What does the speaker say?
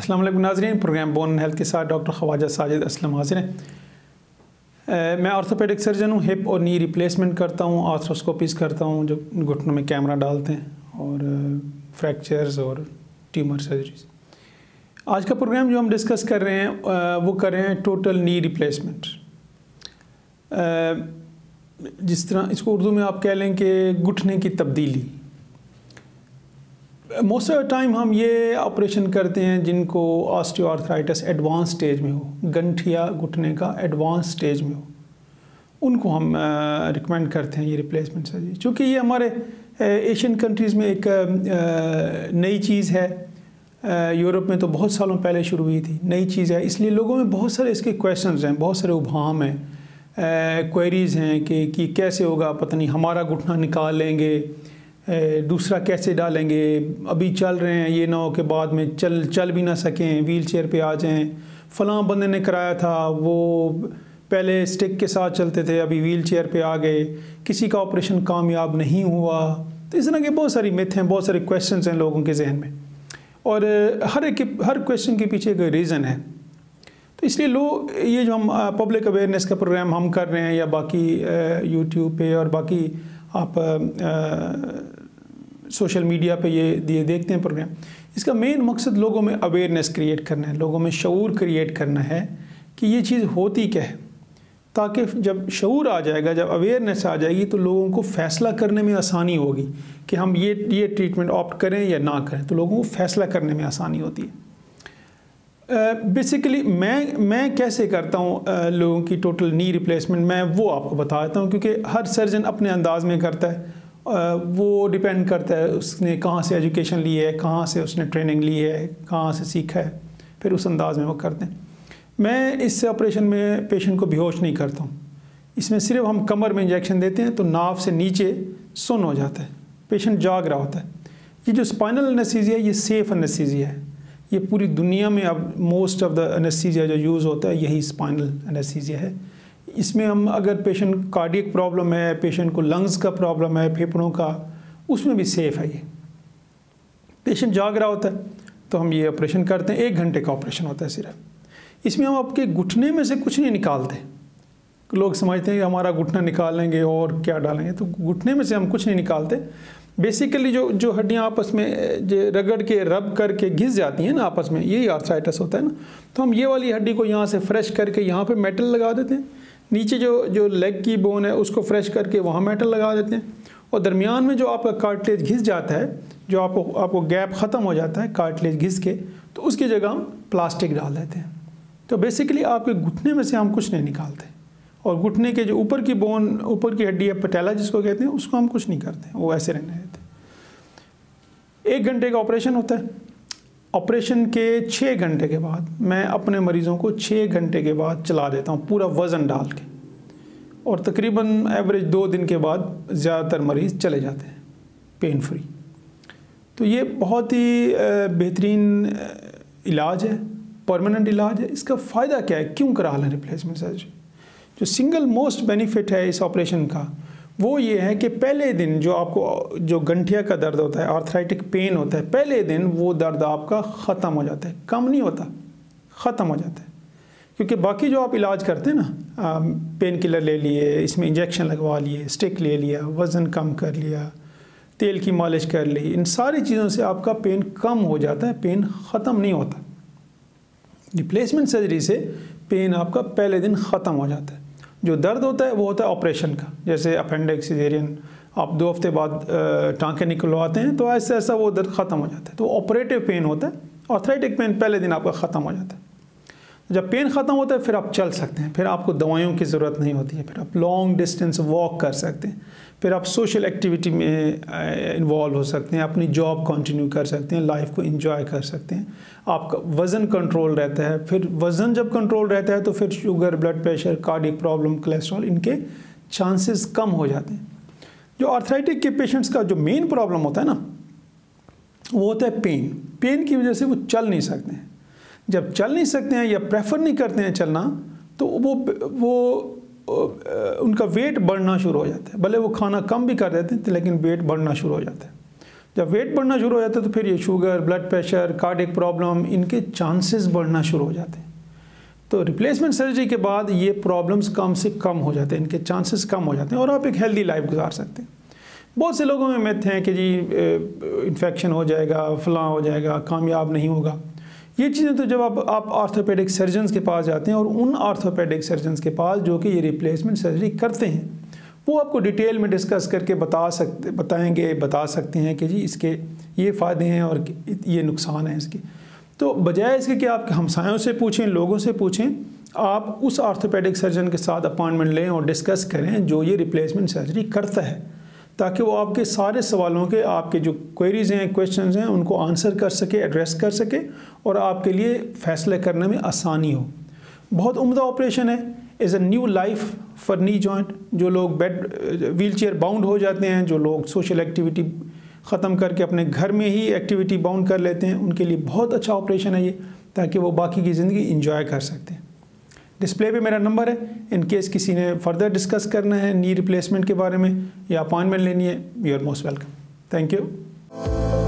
अस्सलाम वालेकुम नाज़रीन, प्रोग्राम बोन हेल्थ के साथ डॉक्टर ख्वाजा साजिद असलम हाजिर हैं। मैं ऑर्थोपेडिक सर्जन हूँ। हिप और नी रिप्लेसमेंट करता हूँ, आर्थ्रोस्कोपीज़ करता हूँ जो घुटनों में कैमरा डालते हैं, और फ्रैक्चर्स और ट्यूमर सर्जरीज। आज का प्रोग्राम जो हम डिस्कस कर रहे हैं वो कर रहे हैं टोटल नी रिप्लेसमेंट। जिस तरह इसको उर्दू में आप कह लें कि घुटने की तब्दीली। मोस्ट ऑफ द टाइम हम ये ऑपरेशन करते हैं जिनको ऑस्टियोआर्थराइटिस एडवांस स्टेज में हो, गंठिया घुटने का एडवांस स्टेज में हो, उनको हम रिकमेंड करते हैं ये रिप्लेसमेंट सर्जरी। चूँकि ये हमारे एशियन कंट्रीज़ में एक नई चीज़ है। यूरोप में तो बहुत सालों पहले शुरू हुई थी, नई चीज़ है, इसलिए लोगों में बहुत सारे इसके क्वेश्चंस हैं, बहुत सारे उभाम हैं, क्वेरीज़ हैं कि कैसे होगा, पता नहीं हमारा घुटना निकाल लेंगे, दूसरा कैसे डालेंगे, अभी चल रहे हैं, ये ना हो के बाद में चल भी ना सकें, व्हील चेयर पर आ जाएँ। फ़लाँ बंदे ने कराया था, वो पहले स्टिक के साथ चलते थे, अभी व्हील चेयर पे आ गए, किसी का ऑपरेशन कामयाब नहीं हुआ। तो इस तरह के बहुत सारी मिथ हैं, बहुत सारे क्वेश्चंस हैं लोगों के जहन में, और हर क्वेश्चन के पीछे कोई रीज़न है। तो इसलिए लोग ये जो हम पब्लिक अवेयरनेस का प्रोग्राम हम कर रहे हैं, या बाकी यूट्यूब पे और बाकी आप सोशल मीडिया पे ये देखते हैं प्रोग्राम, इसका मेन मकसद लोगों में अवेयरनेस क्रिएट करना है, लोगों में शऊर क्रिएट करना है कि ये चीज़ होती क्या है, ताकि जब शऊर आ जाएगा, जब अवेयरनेस आ जाएगी, तो लोगों को फ़ैसला करने में आसानी होगी कि हम ये ट्रीटमेंट ऑप्ट करें या ना करें। तो लोगों को फ़ैसला करने में आसानी होती है। बेसिकली मैं कैसे करता हूँ लोगों की टोटल नी रिप्लेसमेंट, मैं वो आपको बता देता हूँ, क्योंकि हर सर्जन अपने अंदाज में करता है। वो डिपेंड करता है उसने कहाँ से एजुकेशन ली है, कहाँ से उसने ट्रेनिंग ली है, कहाँ से सीखा है, फिर उस अंदाज में वो करते हैं। मैं इस ऑपरेशन में पेशेंट को बेहोश नहीं करता हूँ। इसमें सिर्फ हम कमर में इंजेक्शन देते हैं तो नाभ से नीचे सुन्न हो जाता है, पेशेंट जाग रहा होता है। ये जो स्पाइनल एनेस्थीसिया है, ये सेफ एनेस्थीसिया है। ये पूरी दुनिया में अब मोस्ट ऑफ द एनेस्थीसिया जो यूज़ होता है यही स्पाइनल एनेस्थीसिया है। इसमें हम अगर पेशेंट कार्डियक प्रॉब्लम है, पेशेंट को लंग्स का प्रॉब्लम है, फेफड़ों का, उसमें भी सेफ है। ये पेशेंट जाग रहा होता है तो हम ये ऑपरेशन करते हैं। 1 घंटे का ऑपरेशन होता है सिर्फ। इसमें हम आपके घुटने में से कुछ नहीं निकालते। लोग समझते हैं कि हमारा घुटना निकाल लेंगे और क्या डालेंगे, तो घुटने में से हम कुछ नहीं निकालते। बेसिकली जो हड्डियाँ आपस में जो रगड़ के रब करके घिस जाती हैं ना आपस में, यही आर्थराइटिस होता है ना। तो हम ये वाली हड्डी को यहाँ से फ्रेश करके यहाँ पे मेटल लगा देते हैं, नीचे जो लेग की बोन है उसको फ्रेश करके वहाँ मेटल लगा देते हैं, और दरमियान में जो आपका कार्टिलेज घिस जाता है, जो आपको गैप ख़त्म हो जाता है कार्टिलेज घिस के, तो उसकी जगह हम प्लास्टिक डाल देते हैं। तो बेसिकली आपके घुटने में से हम कुछ नहीं निकालते, और घुटने के जो ऊपर की बोन, ऊपर की हड्डी है पटेला जिसको कहते हैं, उसको हम कुछ नहीं करते, वो ऐसे रहने देते। 1 घंटे का ऑपरेशन होता है। ऑपरेशन के 6 घंटे के बाद मैं अपने मरीज़ों को 6 घंटे के बाद चला देता हूँ पूरा वज़न डाल के, और तकरीबन एवरेज 2 दिन के बाद ज़्यादातर मरीज़ चले जाते हैं पेन फ्री। तो ये बहुत ही बेहतरीन इलाज है, परमानेंट इलाज है। इसका फ़ायदा क्या है, क्यों करा लें रिप्लेसमेंट सर्जरी? जो सिंगल मोस्ट बेनिफिट है इस ऑपरेशन का, वो ये है कि पहले दिन जो आपको जो गंठिया का दर्द होता है, आर्थराइटिक पेन होता है, पहले दिन वो दर्द आपका ख़त्म हो जाता है, कम नहीं होता, ख़त्म हो जाता है। क्योंकि बाकी जो आप इलाज करते हैं ना, पेन किलर ले लिए, इसमें इंजेक्शन लगवा लिए, स्टिक ले लिया, वज़न कम कर लिया, तेल की मालिश कर ली, इन सारी चीज़ों से आपका पेन कम हो जाता है, पेन ख़त्म नहीं होता। रिप्लेसमेंट सर्जरी से पेन आपका पहले दिन ख़त्म हो जाता है। जो दर्द होता है वो होता है ऑपरेशन का, जैसे अपेंडिक्स, सिजेरियन, आप 2 हफ्ते बाद टाँके निकलवाते हैं तो ऐसा ऐसा वो दर्द ख़त्म हो जाता है। तो ऑपरेटिव पेन होता है, आर्थराइटिक पेन पहले दिन आपका ख़त्म हो जाता है। जब पेन ख़त्म होता है फिर आप चल सकते हैं, फिर आपको दवाइयों की ज़रूरत नहीं होती है, फिर आप लॉन्ग डिस्टेंस वॉक कर सकते हैं, फिर आप सोशल एक्टिविटी में इन्वॉल्व हो सकते हैं, अपनी जॉब कंटिन्यू कर सकते हैं, लाइफ को एंजॉय कर सकते हैं, आपका वज़न कंट्रोल रहता है। फिर वज़न जब कंट्रोल रहता है तो फिर sugar, blood pressure, cardiac problem, cholesterol, इनके चांसेस कम हो जाते हैं। जो आर्थराइटिक के पेशेंट्स का जो मेन प्रॉब्लम होता है ना, वो होता है पेन की वजह से वो चल नहीं सकते हैं। जब चल नहीं सकते हैं या प्रेफर नहीं करते हैं चलना, तो वो उनका वेट बढ़ना शुरू हो जाता है। भले वो खाना कम भी कर देते हैं लेकिन वेट बढ़ना शुरू हो जाता है। जब वेट बढ़ना शुरू हो जाता है तो फिर ये sugar, blood pressure, cardiac problem, इनके चांसेस बढ़ना शुरू हो जाते हैं। तो रिप्लेसमेंट सर्जरी के बाद ये प्रॉब्लम्स कम से कम हो जाते हैं, इनके चांसेस कम हो जाते हैं और आप एक हेल्दी लाइफ गुजार सकते हैं। बहुत से लोगों में मिथ हैं कि जी इन्फेक्शन हो जाएगा, फलां हो जाएगा, कामयाब नहीं होगा। ये चीज़ें तो जब आप आर्थोपेडिक सर्जन्स के पास जाते हैं और उन आर्थोपेडिक सर्जन्स के पास जो कि ये रिप्लेसमेंट सर्जरी करते हैं, वो आपको डिटेल में डिस्कस करके बता सकते हैं कि जी इसके ये फ़ायदे हैं और ये नुकसान हैं इसके। तो बजाय इसके कि आप हमसायों से पूछें, लोगों से पूछें, आप उस आर्थोपेडिक सर्जन के साथ अपॉइंटमेंट लें और डिस्कस करें जो ये रिप्लेसमेंट सर्जरी करता है, ताकि वो आपके सारे सवालों के, आपके जो क्वेरीज़ हैं, क्वेश्चंस हैं, उनको आंसर कर सके, एड्रेस कर सके और आपके लिए फ़ैसले करने में आसानी हो। बहुत उम्दा ऑपरेशन है, is a new life for knee joint. जो लोग व्हील चेयर बाउंड हो जाते हैं, जो लोग सोशल एक्टिविटी ख़त्म करके अपने घर में ही एक्टिविटी बाउंड कर लेते हैं, उनके लिए बहुत अच्छा ऑपरेशन है ये, ताकि वो बाकी की ज़िंदगी इंजॉय कर सकते हैं। डिस्प्ले पे मेरा नंबर है, इन केस किसी ने फर्दर डिस्कस करना है नी रिप्लेसमेंट के बारे में या अपॉइंटमेंट लेनी है, you are most welcome. Thank you.